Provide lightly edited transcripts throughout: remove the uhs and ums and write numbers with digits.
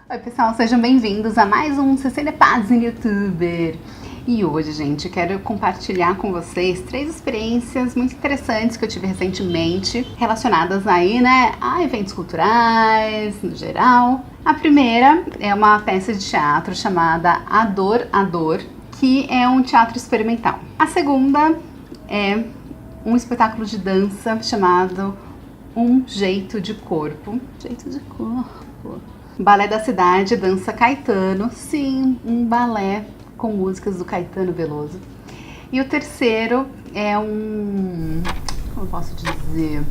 Oi pessoal, sejam bem-vindos a mais um Cecília Paz em YouTuber. E hoje, gente, quero compartilhar com vocês 3 experiências muito interessantes que eu tive recentemente, relacionadas aí, né, a eventos culturais, no geral. A primeira é uma peça de teatro chamada A Dor, a Dor, que é um teatro experimental. A segunda é um espetáculo de dança chamado Um Jeito de Corpo. Jeito de Corpo. Balé da Cidade, dança Caetano. Sim, um balé com músicas do Caetano Veloso. E o terceiro é como eu posso dizer?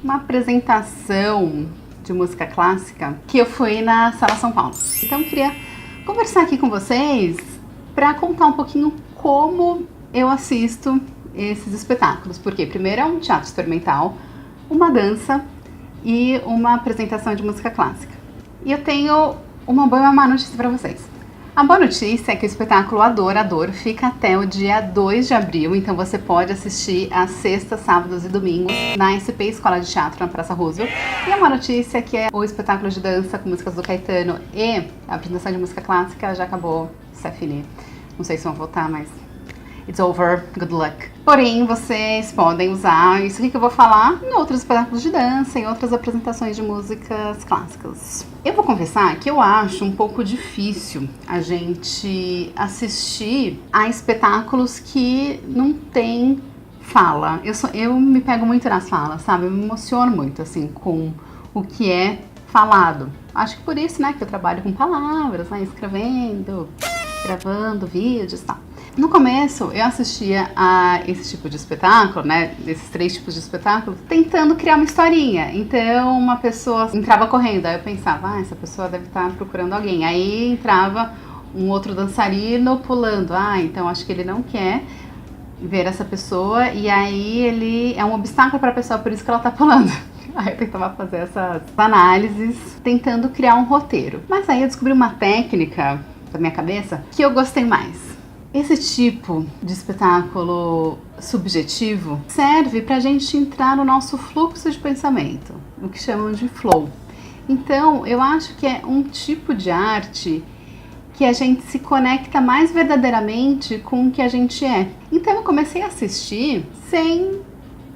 Uma apresentação de música clássica que eu fui na Sala São Paulo. Então eu queria conversar aqui com vocês para contar um pouquinho como eu assisto esses espetáculos. Porque primeiro é um teatro experimental, uma dança e uma apresentação de música clássica. E eu tenho uma boa e uma má notícia para vocês. A boa notícia é que o espetáculo A Dor, a Dor fica até o dia 2 de abril, então você pode assistir às sextas, sábados e domingos na SP Escola de Teatro, na Praça Roosevelt. E a má notícia é que o espetáculo de dança com músicas do Caetano e a apresentação de música clássica já acabou, isso é fini. Não sei se vão voltar, mas it's over, good luck. Porém, vocês podem usar isso aqui que eu vou falar em outros espetáculos de dança, em outras apresentações de músicas clássicas. Eu vou confessar que eu acho um pouco difícil a gente assistir a espetáculos que não tem fala. Eu me pego muito nas falas, sabe? Eu me emociono muito, assim, com o que é falado. Acho que por isso, né, que eu trabalho com palavras, né, escrevendo, gravando vídeos e tal. No começo, eu assistia a esse tipo de espetáculo, né, esses 3 tipos de espetáculo, tentando criar uma historinha. Então, uma pessoa entrava correndo, aí eu pensava, essa pessoa deve estar procurando alguém. Aí entrava um outro dançarino pulando, então acho que ele não quer ver essa pessoa, e aí ele é um obstáculo para a pessoa, por isso que ela tá pulando. Aí eu tentava fazer essas análises, tentando criar um roteiro. Mas aí eu descobri uma técnica da minha cabeça que eu gostei mais. Esse tipo de espetáculo subjetivo serve para a gente entrar no nosso fluxo de pensamento, o que chamam de flow. Então, eu acho que é um tipo de arte que a gente se conecta mais verdadeiramente com o que a gente é. Então, eu comecei a assistir sem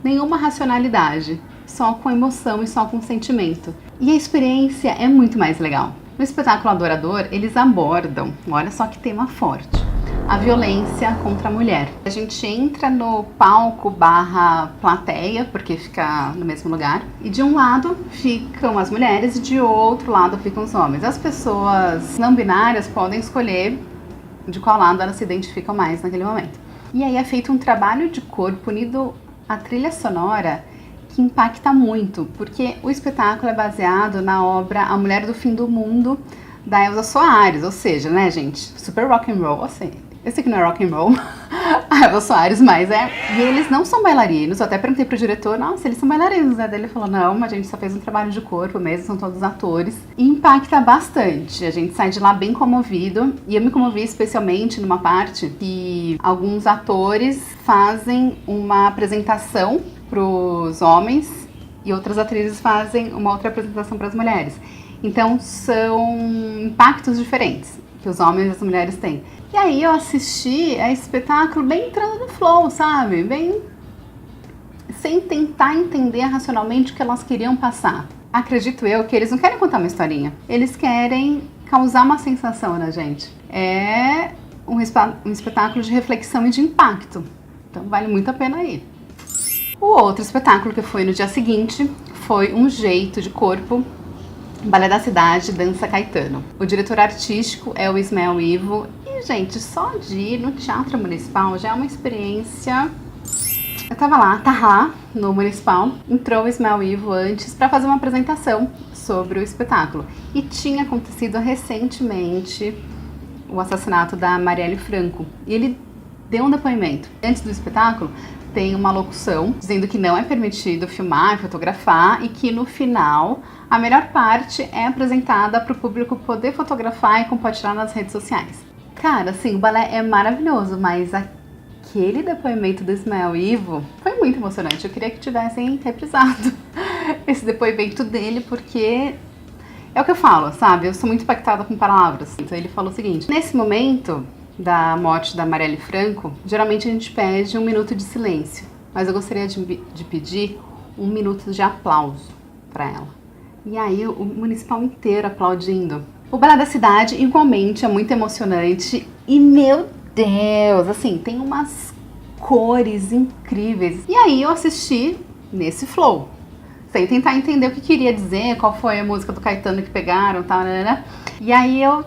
nenhuma racionalidade, só com emoção e só com sentimento. E a experiência é muito mais legal. No espetáculo Adorador, eles abordam, olha só que tema forte, a violência contra a mulher. A gente entra no palco / plateia, porque fica no mesmo lugar, e de um lado ficam as mulheres e de outro lado ficam os homens. As pessoas não binárias podem escolher de qual lado elas se identificam mais naquele momento. E aí é feito um trabalho de corpo unido à trilha sonora que impacta muito, porque o espetáculo é baseado na obra A Mulher do Fim do Mundo, da Elza Soares, ou seja, né, gente, super rock and roll, assim, eu sei que não é rock and roll, a Elza Soares, mas é, e eles não são bailarinos. Eu até perguntei pro diretor, nossa, eles são bailarinos, né, daí ele falou, não, a gente só fez um trabalho de corpo mesmo, são todos atores, e impacta bastante, a gente sai de lá bem comovido, e eu me comovi especialmente numa parte que alguns atores fazem uma apresentação pros homens e outras atrizes fazem uma outra apresentação para as mulheres. Então são impactos diferentes que os homens e as mulheres têm. E aí eu assisti a espetáculo bem entrando no flow, sabe? Bem sem tentar entender racionalmente o que elas queriam passar. Acredito eu que eles não querem contar uma historinha. Eles querem causar uma sensação na gente. É um espetáculo de reflexão e de impacto. Então vale muito a pena ir. O outro espetáculo que foi no dia seguinte foi Um Jeito de Corpo, Balé da Cidade, dança Caetano. O diretor artístico é o Ismael Ivo. E, gente, só de ir no Teatro Municipal já é uma experiência. Eu tava lá no Municipal, entrou o Ismael Ivo antes para fazer uma apresentação sobre o espetáculo. E tinha acontecido recentemente o assassinato da Marielle Franco. E ele deu um depoimento. Antes do espetáculo, tem uma locução dizendo que não é permitido filmar e fotografar e que no final a melhor parte é apresentada para o público poder fotografar e compartilhar nas redes sociais. Cara, assim, o balé é maravilhoso, mas aquele depoimento do Ismael Ivo foi muito emocionante. Eu queria que tivessem reprisado esse depoimento dele, porque É o que eu falo, sabe? Eu sou muito impactada com palavras. Então ele falou o seguinte: nesse momento da morte da Marielle Franco, geralmente a gente pede 1 minuto de silêncio, mas eu gostaria de pedir 1 minuto de aplauso para ela. E aí o municipal inteiro aplaudindo. O Balé da Cidade, igualmente, é muito emocionante e, meu Deus, assim, tem umas cores incríveis. E aí eu assisti nesse flow, sem tentar entender o que queria dizer, qual foi a música do Caetano que pegaram, tal, né? E aí eu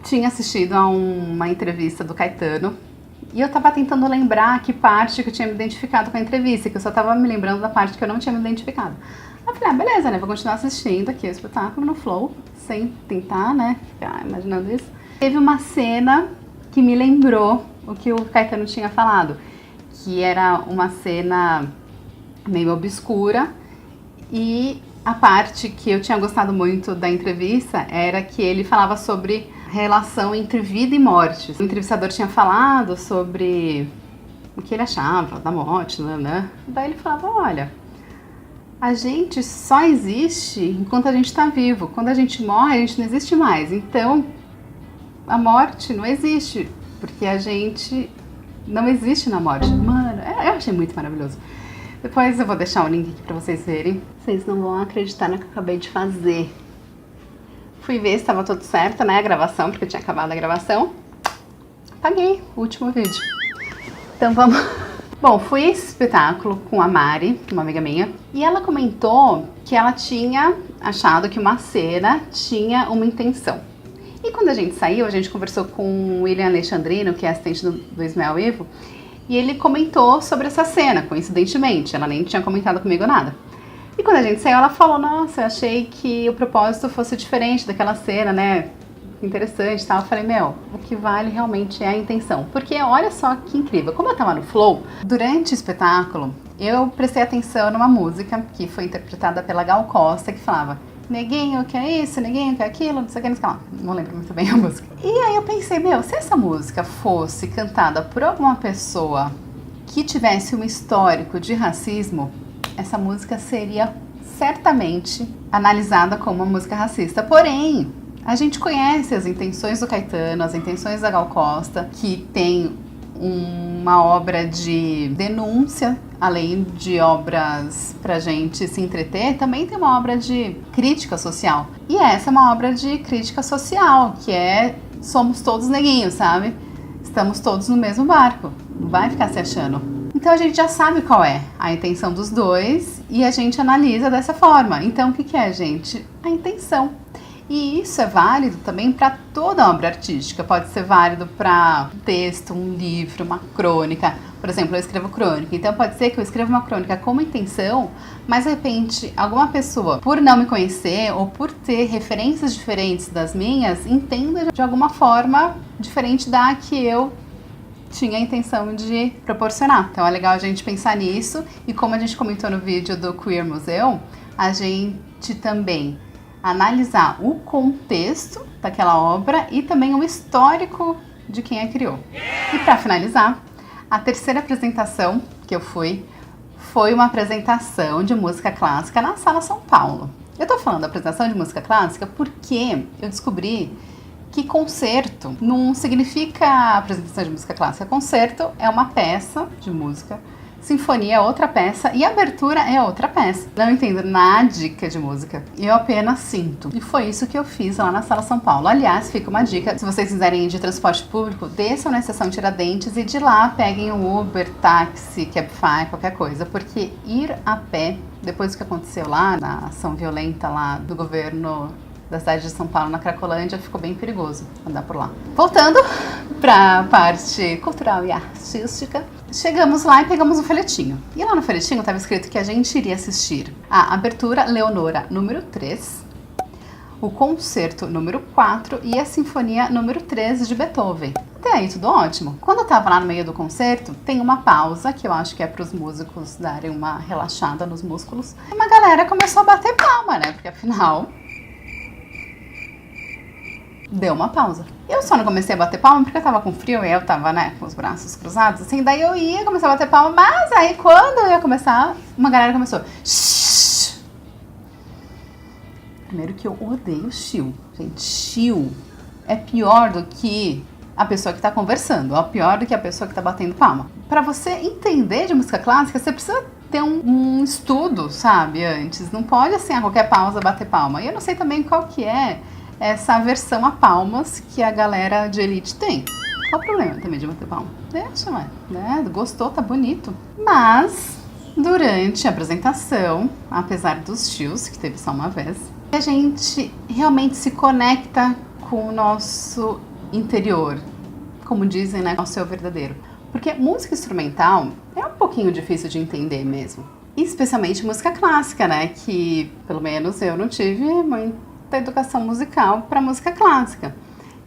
tinha assistido a uma entrevista do Caetano e eu tava tentando lembrar que parte que eu tinha me identificado com a entrevista, que eu só tava me lembrando da parte que eu não tinha me identificado. Aí eu falei, beleza, né, vou continuar assistindo aqui o espetáculo no flow, sem tentar, né, ficar imaginando isso. Teve uma cena que me lembrou o que o Caetano tinha falado, que era uma cena meio obscura. E a parte que eu tinha gostado muito da entrevista era que ele falava sobre relação entre vida e morte. O entrevistador tinha falado sobre o que ele achava da morte, né? Daí ele falava, olha, a gente só existe enquanto a gente está vivo. Quando a gente morre, a gente não existe mais. Então, a morte não existe, porque a gente não existe na morte. Mano, eu achei muito maravilhoso. Depois eu vou deixar o link aqui pra vocês verem. Vocês não vão acreditar no que eu acabei de fazer. Fui ver se estava tudo certo, né, a gravação, porque eu tinha acabado a gravação. Apaguei o último vídeo. Então vamos... Bom, fui a esse espetáculo com a Mari, uma amiga minha, e ela comentou que ela tinha achado que uma cena tinha uma intenção. E quando a gente saiu, a gente conversou com o William Alexandrino, que é assistente do Ismael Ivo, e ele comentou sobre essa cena, coincidentemente, ela nem tinha comentado comigo nada. E quando a gente saiu, ela falou, nossa, eu achei que o propósito fosse diferente daquela cena, né, interessante e tal. Eu falei, meu, o que vale realmente é a intenção. Porque olha só que incrível, como eu tava no flow, durante o espetáculo, eu prestei atenção numa música que foi interpretada pela Gal Costa, que falava, neguinho, que é isso, neguinho, que é aquilo, não sei o que, não sei o que lá. Não lembro muito bem a música. E aí eu pensei, meu, se essa música fosse cantada por alguma pessoa que tivesse um histórico de racismo, essa música seria certamente analisada como uma música racista. Porém, a gente conhece as intenções do Caetano, as intenções da Gal Costa, que tem uma obra de denúncia, além de obras pra gente se entreter, também tem uma obra de crítica social. E essa é uma obra de crítica social, que é somos todos neguinhos, sabe? Estamos todos no mesmo barco, não vai ficar se achando. Então a gente já sabe qual é a intenção dos dois e a gente analisa dessa forma. Então o que é, gente? A intenção. E isso é válido também para toda obra artística. Pode ser válido para um texto, um livro, uma crônica. Por exemplo, eu escrevo crônica. Então pode ser que eu escreva uma crônica com uma intenção, mas de repente alguma pessoa, por não me conhecer ou por ter referências diferentes das minhas, entenda de alguma forma diferente da que eu tinha a intenção de proporcionar. Então é legal a gente pensar nisso. E como a gente comentou no vídeo do Queer Museu, a gente também analisar o contexto daquela obra e também o histórico de quem a criou. E para finalizar, a terceira apresentação que eu fui foi uma apresentação de música clássica na Sala São Paulo. Eu tô falando da apresentação de música clássica porque eu descobri que concerto não significa apresentação de música clássica. Concerto é uma peça de música, sinfonia é outra peça e abertura é outra peça. Não entendo nada de música, eu apenas sinto. E foi isso que eu fiz lá na Sala São Paulo. Aliás, fica uma dica, se vocês quiserem ir de transporte público, desçam na estação Tiradentes e de lá peguem um Uber, táxi, Cabify, qualquer coisa. Porque ir a pé, depois do que aconteceu lá, na ação violenta lá do governo da cidade de São Paulo, na Cracolândia, ficou bem perigoso andar por lá. Voltando para a parte cultural e artística, chegamos lá e pegamos um folhetinho. E lá no folhetinho estava escrito que a gente iria assistir a abertura Leonora número 3, o concerto número 4 e a sinfonia número 3 de Beethoven. Até aí tudo ótimo. Quando eu tava lá no meio do concerto, tem uma pausa, que eu acho que é para os músicos darem uma relaxada nos músculos. E uma galera começou a bater palma, né? Porque afinal deu uma pausa. Eu só não comecei a bater palma porque eu tava com frio e eu tava, né, com os braços cruzados, assim, daí eu ia começar a bater palma, mas aí quando eu ia começar, uma galera começou, shhh. Primeiro que eu odeio chill. Gente, chill é pior do que a pessoa que está conversando, ou pior do que a pessoa que está batendo palma. Para você entender de música clássica, você precisa ter um estudo, sabe, antes. Não pode, assim, a qualquer pausa bater palma. E eu não sei também qual que é essa aversão a palmas que a galera de elite tem. Qual o problema também de bater palma? Deixa, ué, né? Gostou, tá bonito. Mas, durante a apresentação, apesar dos chills, que teve só uma vez, a gente realmente se conecta com o nosso interior, como dizem, né, o seu verdadeiro. Porque música instrumental é um pouquinho difícil de entender mesmo. Especialmente música clássica, né, que pelo menos eu não tive muita educação musical para música clássica.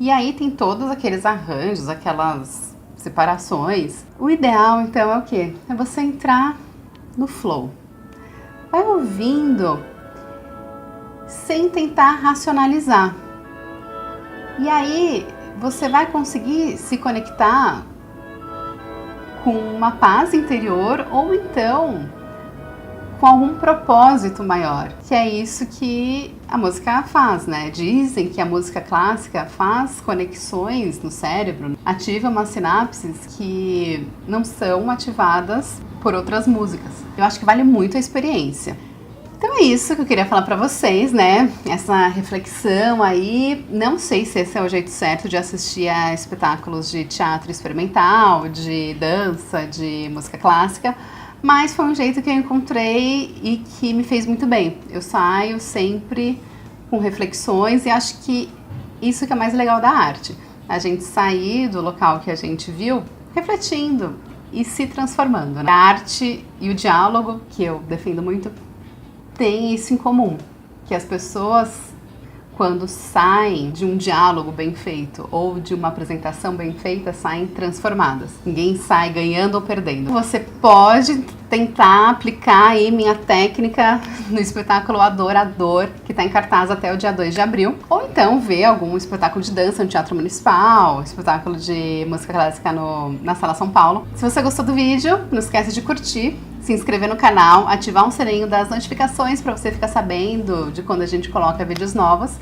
E aí tem todos aqueles arranjos, aquelas separações. O ideal, então, é o quê? É você entrar no flow. Vai ouvindo sem tentar racionalizar. E aí você vai conseguir se conectar com uma paz interior ou então com algum propósito maior, que é isso que a música faz, né? Dizem que a música clássica faz conexões no cérebro, ativa umas sinapses que não são ativadas por outras músicas. Eu acho que vale muito a experiência. Então é isso que eu queria falar pra vocês, né? Essa reflexão aí. Não sei se esse é o jeito certo de assistir a espetáculos de teatro experimental, de dança, de música clássica, mas foi um jeito que eu encontrei e que me fez muito bem. Eu saio sempre com reflexões e acho que isso que é mais legal da arte. A gente sair do local que a gente viu refletindo e se transformando, né? A arte e o diálogo, que eu defendo muito, tem isso em comum, que as pessoas, quando saem de um diálogo bem feito ou de uma apresentação bem feita, saem transformadas. Ninguém sai ganhando ou perdendo. Você pode tentar aplicar aí minha técnica no espetáculo Adorador, que está em cartaz até o dia 2 de abril. Ou então ver algum espetáculo de dança no Teatro Municipal, espetáculo de música clássica na Sala São Paulo. Se você gostou do vídeo, não esquece de curtir, se inscrever no canal, ativar um sininho das notificações para você ficar sabendo de quando a gente coloca vídeos novos.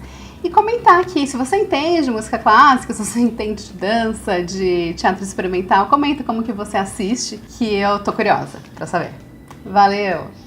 E comentar aqui, se você entende de música clássica, se você entende de dança, de teatro experimental, comenta como que você assiste, que eu tô curiosa pra saber. Valeu!